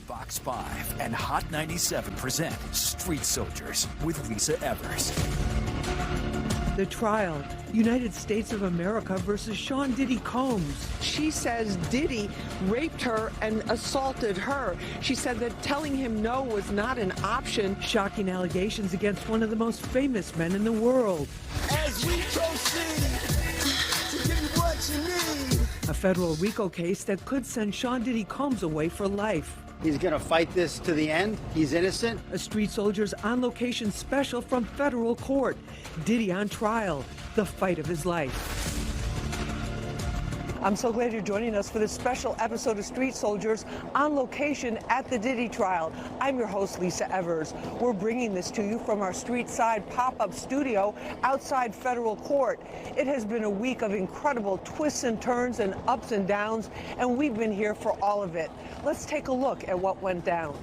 Fox 5 and Hot 97 present Street Soldiers with Lisa Evers. The trial, United States of America versus Sean Diddy Combs. She says Diddy raped her and assaulted her. She said that telling him no was not an option. Shocking allegations against one of the most famous men in the world. As we proceed to get what you need. A federal RICO case that could send Sean Diddy Combs away for life. He's going to fight this to the end. He's innocent. A Street Soldiers on location special from federal court. Diddy on trial, the fight of his life. I'm so glad you're joining us for this special episode of Street Soldiers on location at the Diddy Trial. I'm your host, Lisa Evers. We're bringing this to you from our street side pop-up studio outside federal court. It has been a week of incredible twists and turns and ups and downs, and we've been here for all of it. Let's take a look at what went down.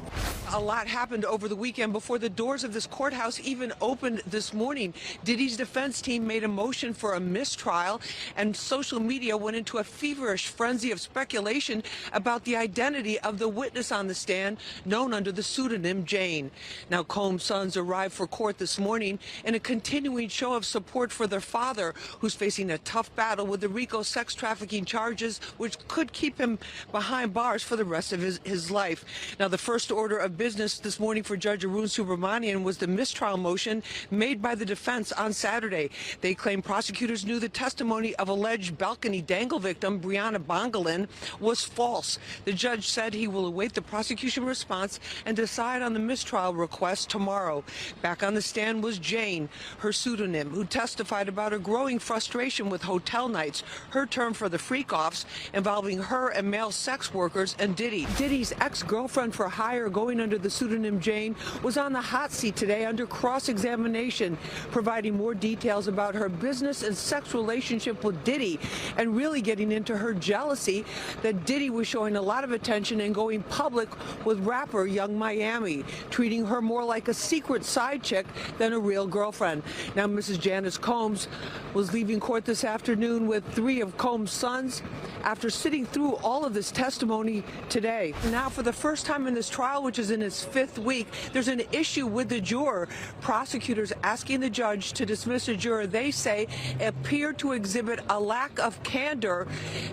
A lot happened over the weekend before the doors of this courthouse even opened this morning. Diddy's defense team made a motion for a mistrial, and social media went into a feverish frenzy of speculation about the identity of the witness on the stand, known under the pseudonym Jane. Now, Combs' sons arrived for court this morning in a continuing show of support for their father, who's facing a tough battle with the RICO sex trafficking charges, which could keep him behind bars for the rest of his life. Now, the first order of business this morning for Judge Arun Subramanian was the mistrial motion made by the defense on Saturday. They claim prosecutors knew the testimony of alleged balcony dangle victim Brianna Bongalin was false. The judge said he will await the prosecution response and decide on the mistrial request tomorrow. Back on the stand was Jane, her pseudonym, who testified about her growing frustration with hotel nights, her term for the freak-offs involving her and male sex workers and Diddy. Diddy's ex-girlfriend for hire, going under the pseudonym Jane, was on the hot seat today under cross-examination, providing more details about her business and sex relationship with Diddy, and really getting into her jealousy that Diddy was showing a lot of attention and going public with rapper Young Miami, treating her more like a secret side chick than a real girlfriend. Now, Mrs. Janice Combs was leaving court this afternoon with 3 of Combs' sons after sitting through all of this testimony today. Now, for the first time in this trial, which is in its 5th week, there's an issue with the juror. Prosecutors asking the judge to dismiss a juror they say appeared to exhibit a lack of candor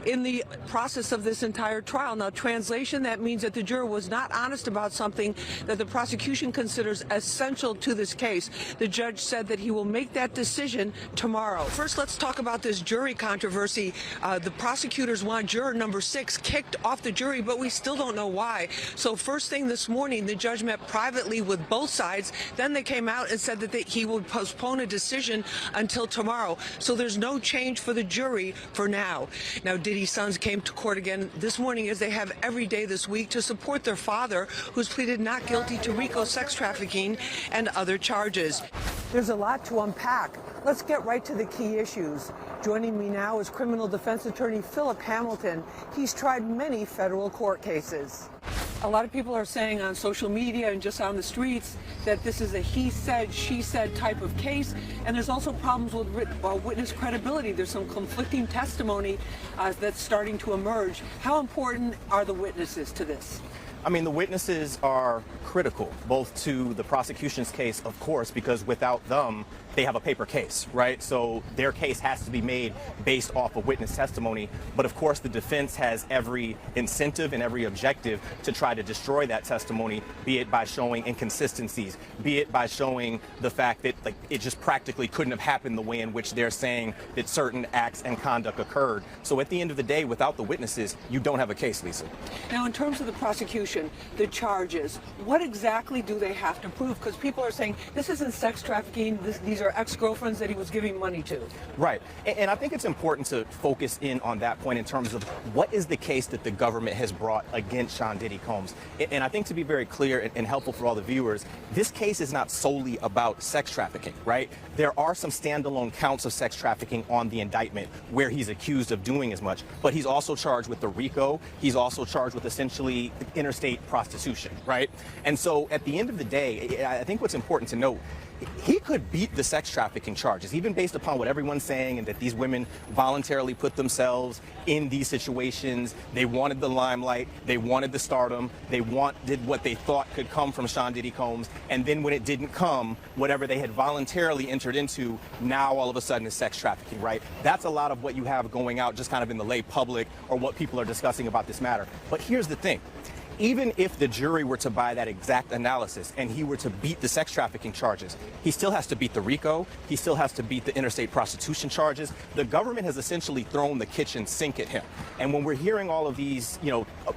in the process of this entire trial. Now, translation, that means that the juror was not honest about something that the prosecution considers essential to this case. The judge said that he will make that decision tomorrow. First, let's talk about this jury controversy. The prosecutors want juror number 6 kicked off the jury, but we still don't know why. So first thing this morning, the judge met privately with both sides. Then they came out and said that he would postpone a decision until tomorrow. So there's no change for the jury for now. Now, Diddy's sons came to court again this morning, as they have every day this week, to support their father, who's pleaded not guilty to RICO sex trafficking and other charges. There's a lot to unpack. Let's get right to the key issues. Joining me now is criminal defense attorney Phillip Hamilton. He's tried many federal court cases. A lot of people are saying on social media and just on the streets that this is a he said, she said type of case, and there's also problems with witness credibility. There's some conflicting testimony that's starting to emerge. How important are the witnesses to this? I mean, the witnesses are critical, both to the prosecution's case, of course, because without them, they have a paper case, right? So their case has to be made based off of witness testimony. But of course, the defense has every incentive and every objective to try to destroy that testimony, be it by showing inconsistencies, be it by showing the fact that it just practically couldn't have happened the way in which they're saying that certain acts and conduct occurred. So at the end of the day, without the witnesses, you don't have a case, Lisa. Now, in terms of the prosecution, the charges, what exactly do they have to prove? Because people are saying this isn't sex trafficking, these are ex-girlfriends that he was giving money to. Right. And I think it's important to focus in on that point in terms of what is the case that the government has brought against Sean Diddy Combs. And I think, to be very clear and helpful for all the viewers, this case is not solely about sex trafficking, right? There are some standalone counts of sex trafficking on the indictment where he's accused of doing as much, but he's also charged with the RICO. He's also charged with essentially interstate prostitution, right? And so at the end of the day, I think what's important to note he could beat the sex trafficking charges, even based upon what everyone's saying and that these women voluntarily put themselves in these situations. They wanted the limelight, they wanted the stardom, they wanted what they thought could come from Sean Diddy Combs, and then when it didn't come, whatever they had voluntarily entered into, now all of a sudden is sex trafficking, right? That's a lot of what you have going out just kind of in the lay public or what people are discussing about this matter. But here's the thing. Even if the jury were to buy that exact analysis and he were to beat the sex trafficking charges, he still has to beat the RICO, he still has to beat the interstate prostitution charges. The government has essentially thrown the kitchen sink at him. And when we're hearing all of these,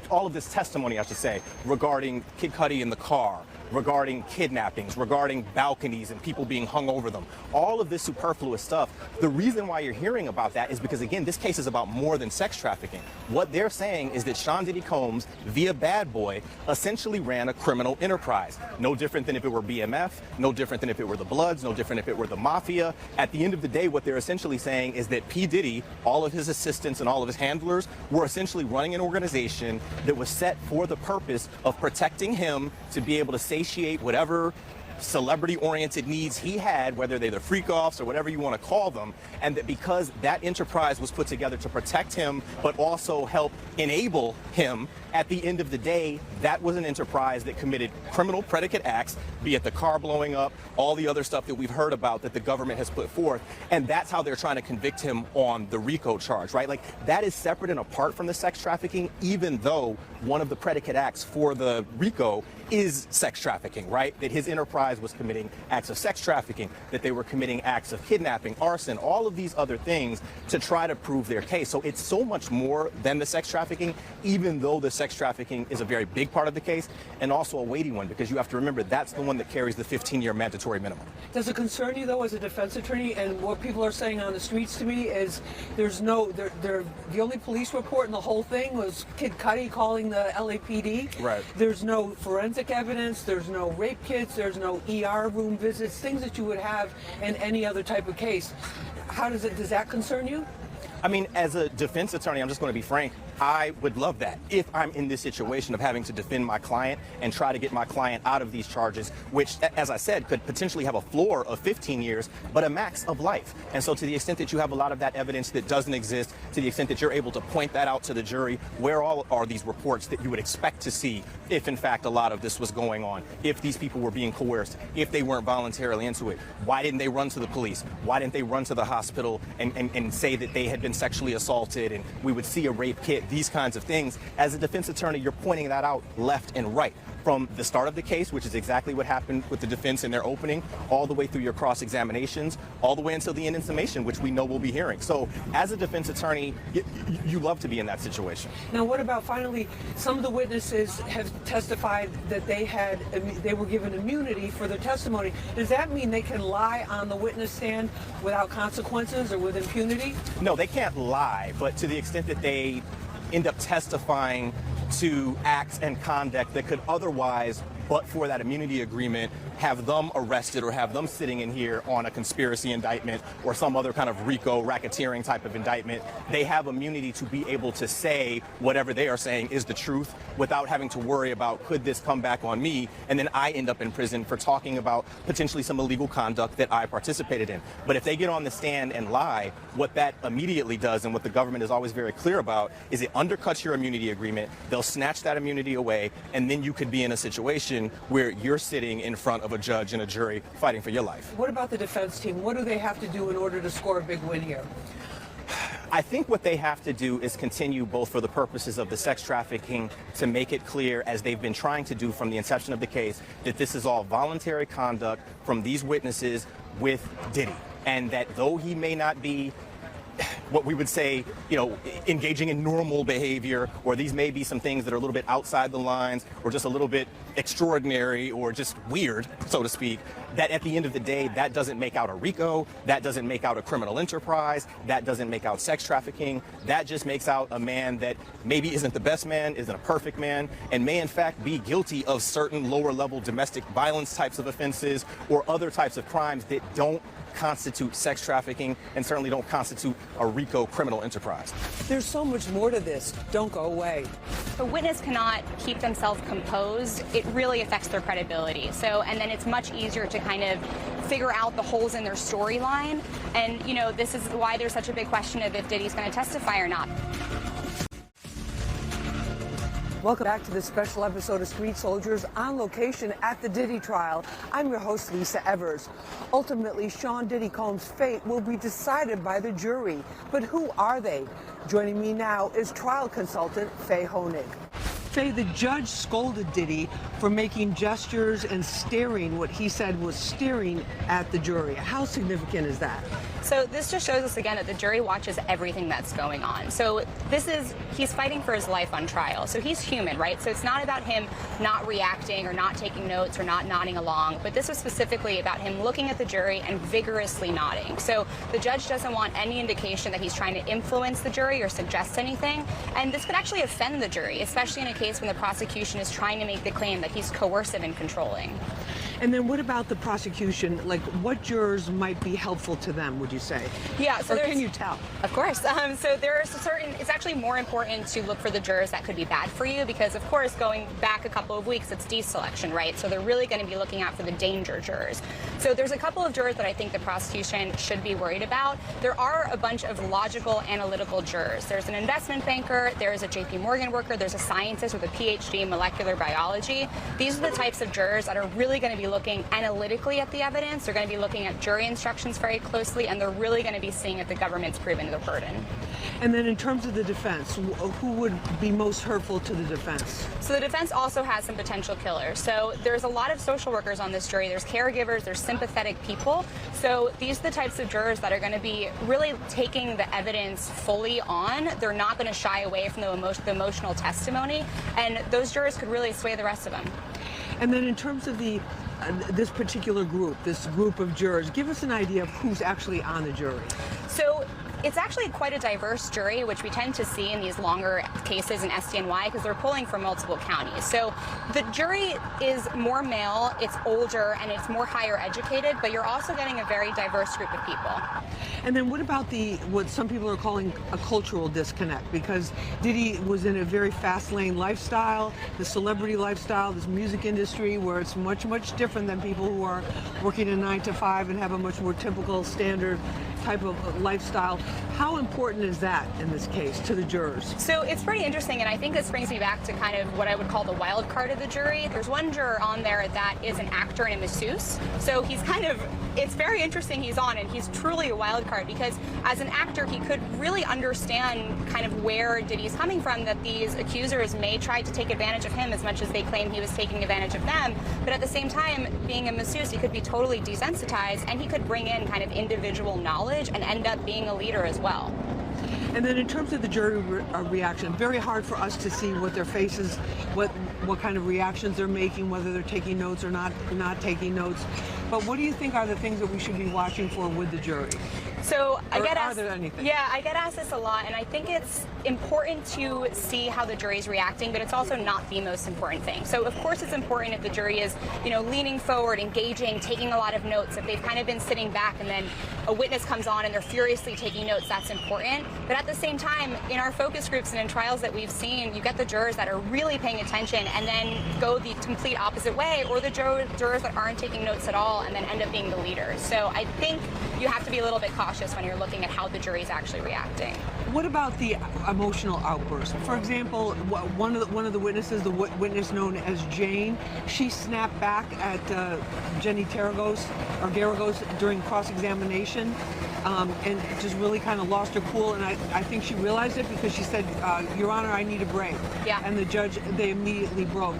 all of this testimony, I should say, regarding Kid Cudi in the car, regarding kidnappings, regarding balconies and people being hung over them, all of this superfluous stuff, the reason why you're hearing about that is because, again, this case is about more than sex trafficking. What they're saying is that Sean Diddy Combs, via Bad Boy, essentially ran a criminal enterprise. No different than if it were BMF, no different than if it were the Bloods, no different if it were the Mafia. At the end of the day, what they're essentially saying is that P. Diddy, all of his assistants and all of his handlers were essentially running an organization that was set for the purpose of protecting him to be able to satiate whatever celebrity-oriented needs he had, whether they're the freak-offs or whatever you want to call them, and that because that enterprise was put together to protect him but also help enable him, at the end of the day, that was an enterprise that committed criminal predicate acts, be it the car blowing up, all the other stuff that we've heard about that the government has put forth, and that's how they're trying to convict him on the RICO charge, right? Like, that is separate and apart from the sex trafficking, even though one of the predicate acts for the RICO is sex trafficking, right? That his enterprise was committing acts of sex trafficking, that they were committing acts of kidnapping, arson, all of these other things to try to prove their case. So it's so much more than the sex trafficking, even though the sex trafficking is a very big part of the case and also a weighty one, because you have to remember that's the one that carries the 15-year mandatory minimum. Does it concern you, though, as a defense attorney? And what people are saying on the streets to me is the only police report in the whole thing was Kid Cudi calling the LAPD. Right. There's no forensic evidence, there's no rape kits, there's no ER room visits, things that you would have in any other type of case. Does that concern you? I mean, as a defense attorney, I'm just going to be frank, I would love that if I'm in this situation of having to defend my client and try to get my client out of these charges, which, as I said, could potentially have a floor of 15 years, but a max of life. And so to the extent that you have a lot of that evidence that doesn't exist, to the extent that you're able to point that out to the jury, where all are these reports that you would expect to see if, in fact, a lot of this was going on, if these people were being coerced, if they weren't voluntarily into it? Why didn't they run to the police? Why didn't they run to the hospital and say that they had been sexually assaulted and we would see a rape kit? These kinds of things. As a defense attorney, you're pointing that out left and right. From the start of the case, which is exactly what happened with the defense in their opening, all the way through your cross-examinations, all the way until the end in summation, which we know we'll be hearing. So as a defense attorney, you love to be in that situation. Now, what about, finally, some of the witnesses have testified that they were given immunity for their testimony. Does that mean they can lie on the witness stand without consequences or with impunity? No, they can't lie, but to the extent that they end up testifying to acts and conduct that could otherwise, but for that immunity agreement, have them arrested or have them sitting in here on a conspiracy indictment or some other kind of RICO racketeering type of indictment, they have immunity to be able to say whatever they are saying is the truth without having to worry about, could this come back on me? And then I end up in prison for talking about potentially some illegal conduct that I participated in. But if they get on the stand and lie, what that immediately does, and what the government is always very clear about, is it undercuts your immunity agreement. They'll snatch that immunity away, and then you could be in a situation where you're sitting in front of a judge and a jury fighting for your life. What about the defense team? What do they have to do in order to score a big win here? I think what they have to do is continue, both for the purposes of the sex trafficking, to make it clear, as they've been trying to do from the inception of the case, that this is all voluntary conduct from these witnesses with Diddy, and that though he may not be what we would say, engaging in normal behavior, or these may be some things that are a little bit outside the lines, or just a little bit extraordinary, or just weird, so to speak, that at the end of the day, that doesn't make out a RICO, that doesn't make out a criminal enterprise, that doesn't make out sex trafficking, that just makes out a man that maybe isn't the best man, isn't a perfect man, and may in fact be guilty of certain lower level domestic violence types of offenses or other types of crimes that don't constitute sex trafficking and certainly don't constitute a RICO criminal enterprise. There's so much more to this. Don't go away. If a witness cannot keep themselves composed, it really affects their credibility. And then it's much easier to kind of figure out the holes in their storyline. And, this is why there's such a big question of if Diddy's going to testify or not. Welcome back to this special episode of Street Soldiers on location at the Diddy Trial. I'm your host, Lisa Evers. Ultimately, Sean Diddy Combs' fate will be decided by the jury. But who are they? Joining me now is trial consultant Faye Honig. Faye, the judge scolded Diddy for making gestures and staring, what he said was staring at the jury. How significant is that? So this just shows us again that the jury watches everything that's going on. So he's fighting for his life on trial. So he's human, right? So it's not about him not reacting or not taking notes or not nodding along, but this was specifically about him looking at the jury and vigorously nodding. So the judge doesn't want any indication that he's trying to influence the jury or suggest anything. And this could actually offend the jury, especially in a case when the prosecution is trying to make the claim that he's coercive and controlling. And then what about the prosecution? Like, what jurors might be helpful to them, would you say? Yeah, so or can you tell? Of course. So there are it's actually more important to look for the jurors that could be bad for you because, of course, going back a couple of weeks, it's deselection, right? So they're really going to be looking out for the danger jurors. So there's a couple of jurors that I think the prosecution should be worried about. There are a bunch of logical, analytical jurors. There's an investment banker, there's a JP Morgan worker, there's a scientist with a PhD in molecular biology. These are the types of jurors that are really going to be looking analytically at the evidence. They're going to be looking at jury instructions very closely, and they're really going to be seeing if the government's proven their burden. And then in terms of the defense, who would be most hurtful to the defense? So the defense also has some potential killers. So there's a lot of social workers on this jury. There's caregivers, there's sympathetic people. So these are the types of jurors that are going to be really taking the evidence fully on. They're not going to shy away from the emotional testimony, and those jurors could really sway the rest of them. And then in terms of this particular group, this group of jurors, give us an idea of who's actually on the jury. So it's actually quite a diverse jury, which we tend to see in these longer cases in SDNY because they're pulling from multiple counties. So the jury is more male, it's older, and it's more higher educated, but you're also getting a very diverse group of people. And then what about what some people are calling a cultural disconnect? Because Diddy was in a very fast lane lifestyle, the celebrity lifestyle, this music industry where it's much, much different than people who are working a 9 to 5 and have a much more typical standard type of lifestyle. How important is that in this case to the jurors? So it's pretty interesting, and I think this brings me back to kind of what I would call the wild card of the jury. There's one juror on there that is an actor and a masseuse. So it's very interesting he's on, and he's truly a wild card because as an actor, he could really understand kind of where Diddy's coming from, that these accusers may try to take advantage of him as much as they claim he was taking advantage of them. But at the same time, being a masseuse, he could be totally desensitized, and he could bring in kind of individual knowledge and end up being a leader as well. And then in terms of the jury reaction, very hard for us to see what their faces, what kind of reactions they're making, whether they're taking notes or not taking notes. But what do you think are the things that we should be watching for with the jury? So I get asked, are there anything? Yeah, I get asked this a lot, and I think it's important to see how the jury's reacting, but it's also not the most important thing. So of course it's important if the jury is, leaning forward, engaging, taking a lot of notes. If they've kind of been sitting back and then a witness comes on and they're furiously taking notes, that's important. But at the same time, in our focus groups and in trials that we've seen, you get the jurors that are really paying attention and then go the complete opposite way, or the jurors that aren't taking notes at all and then end up being the leaders. So I think you have to be a little bit cautious when you're looking at how the jury's actually reacting. What about the emotional outburst? For example, one of the witnesses, the witness known as Jane, she snapped back at Jenny Garagos during cross-examination and just really kind of lost her cool. And I think she realized it because she said, Your Honor, I need a break. Yeah. And the judge, they immediately broke.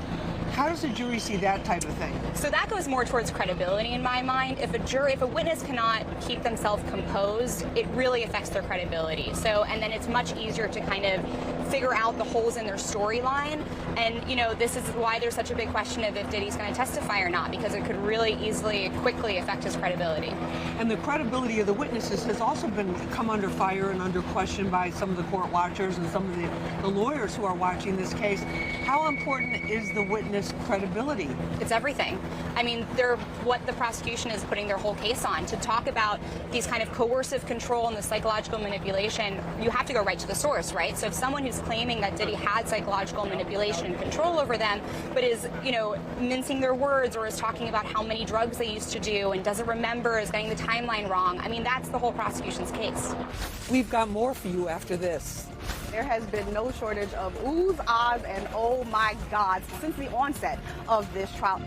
How does the jury see that type of thing? So that goes more towards credibility in my mind. If a witness cannot keep themselves composed, it really affects their credibility. And then it's much easier to kind of figure out the holes in their storyline. And, this is why there's such a big question of if Diddy's going to testify or not, because it could really easily, quickly affect his credibility. And the credibility of the witnesses has also come under fire and under question by some of the court watchers and some of the lawyers who are watching this case. How important is the witness credibility? It's everything. I mean, they're what the prosecution is putting their whole case on. To talk about these kind of coercive control and the psychological manipulation, you have to go right to the source, right? So if someone who's claiming that Diddy had psychological manipulation and control over them, but is, mincing their words or is talking about how many drugs they used to do and doesn't remember, is getting the timeline wrong, I mean, that's the whole prosecution's case. We've got more for you after this. There has been no shortage of oohs, ahs, and oh my God since the onset of this trial.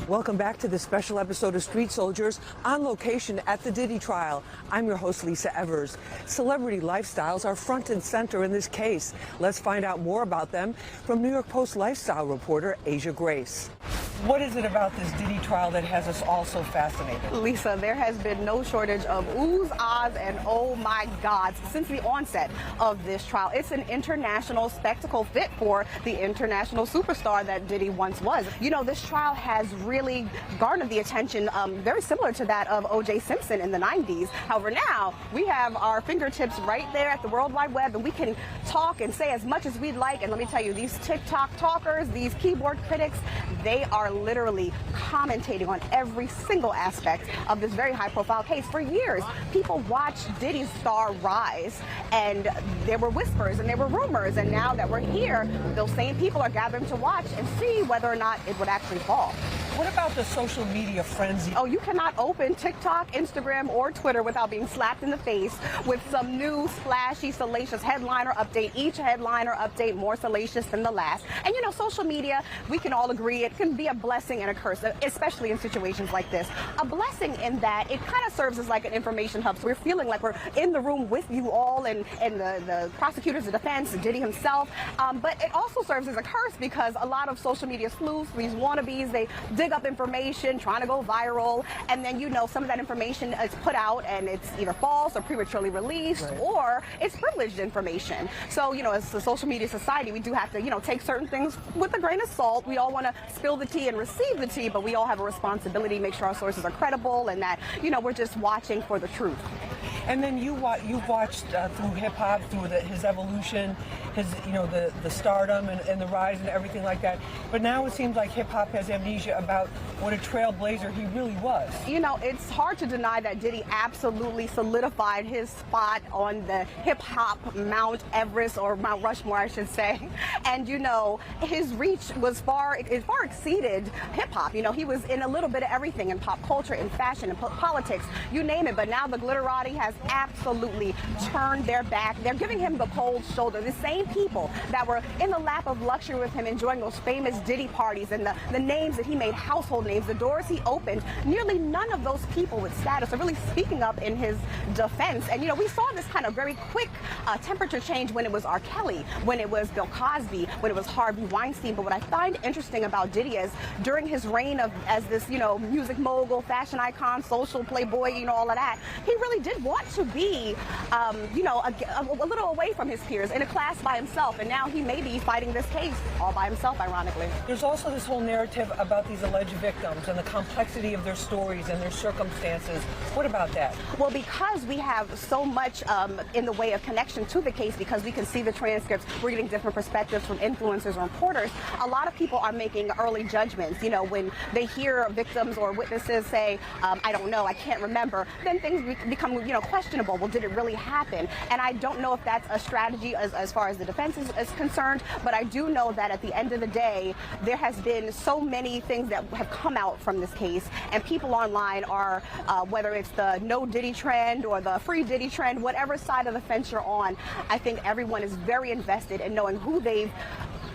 Welcome back to this special episode of Street Soldiers on location at the Diddy Trial. I'm your host, Lisa Evers. Celebrity lifestyles are front and center in this case. Let's find out more about them from New York Post lifestyle reporter Asia Grace. What is it about this Diddy trial that has us all so fascinated? Lisa, there has been no shortage of oohs, ahs, and oh my God since the onset of this trial. It's an international spectacle fit for the international superstar that Diddy once was. This trial has really garnered the attention very similar to that of O.J. Simpson in the 90s. However, now we have our fingertips right there at the World Wide Web, and we can talk and say as much as we'd like. And let me tell you, these TikTok talkers, these keyboard critics, they are literally commentating on every single aspect of this very high-profile case. For years, people watched Diddy's star rise, and there were whispers and there were rumors, and now that we're here, those same people are gathering to watch and see whether or not it would actually fall. What about the social media frenzy? Oh, you cannot open TikTok, Instagram, or Twitter without being slapped in the face with some new, splashy, salacious headliner update. Each headliner update more salacious than the last. And social media, we can all agree, it can be a blessing and a curse, especially in situations like this. A blessing in that it kind of serves as like an information hub. So we're feeling like we're in the room with you all and the prosecutors, the defense, Diddy himself. But it also serves as a curse because a lot of social media sleuths, these wannabes, they dig up information, trying to go viral, and then some of that information is put out and it's either false or prematurely released, right, or it's privileged information. So, as a social media society, we do have to, take certain things with a grain of salt. We all want to spill the tea and receive the tea, but we all have a responsibility to make sure our sources are credible and that, we're just watching for the truth. And then you've watched through hip-hop, through his evolution, his, the stardom and the rise and everything like that. But now it seems like hip-hop has amnesia about what a trailblazer he really was. It's hard to deny that Diddy absolutely solidified his spot on the hip-hop Mount Everest, or Mount Rushmore, I should say. And, his reach was far exceeded hip-hop. He was in a little bit of everything, in pop culture, in fashion, in politics, you name it. But now the glitterati has absolutely turned their back. They're giving him the cold shoulder. The same people that were in the lap of luxury with him, enjoying those famous Diddy parties and the names that he made household names, the doors he opened, nearly none of those people with status are really speaking up in his defense. And we saw this kind of very quick temperature change when it was R. Kelly, when it was Bill Cosby, when it was Harvey Weinstein. But what I find interesting about Diddy is during his reign as this music mogul, fashion icon, social playboy, all of that, he really did want to be a little away from his peers, in a class by himself, and now he may be fighting this case all by himself, ironically. There's also this whole narrative about these alleged victims and the complexity of their stories and their circumstances. What about that? Well, because we have so much in the way of connection to the case, because we can see the transcripts, we're getting different perspectives from influencers and reporters, a lot of people are making early judgments. When they hear victims or witnesses say, I don't know, I can't remember, then things become, questionable. Well, did it really happen? And I don't know if that's a strategy as far as the defense is concerned, but I do know that at the end of the day, there has been so many things that have come out from this case, and people online are, whether it's the no Diddy trend or the free Diddy trend, whatever side of the fence you're on, I think everyone is very invested in knowing who they've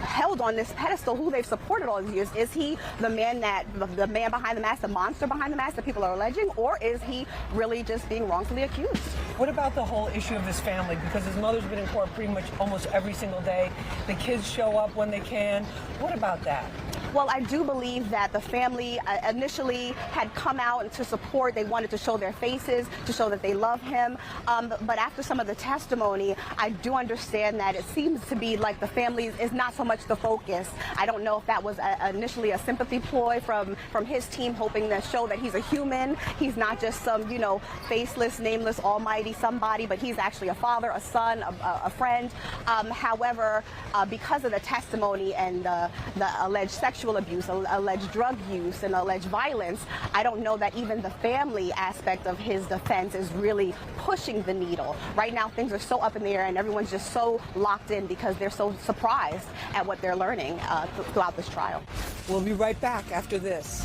held on this pedestal, who they've supported all these years. Is he the man behind the mask, the monster behind the mask that people are alleging, or is he really just being wrongfully accused? What about the whole issue of his family? Because his mother's been in court pretty much almost every single day. The kids show up when they can. What about that? Well, I do believe that the family initially had come out to support. They wanted to show their faces, to show that they love him. But after some of the testimony, I do understand that it seems to be like the family is not so much the focus. I don't know if that was initially a sympathy ploy from his team, hoping to show that he's a human. He's not just some, you know, faceless, nameless, almighty somebody, but he's actually a father, a son, a friend. However, because of the testimony and the alleged sexual abuse, alleged drug use, and alleged violence, I don't know that even the family aspect of his defense is really pushing the needle. Right now, things are so up in the air, and everyone's just so locked in because they're so surprised at what they're learning throughout this trial. We'll be right back after this.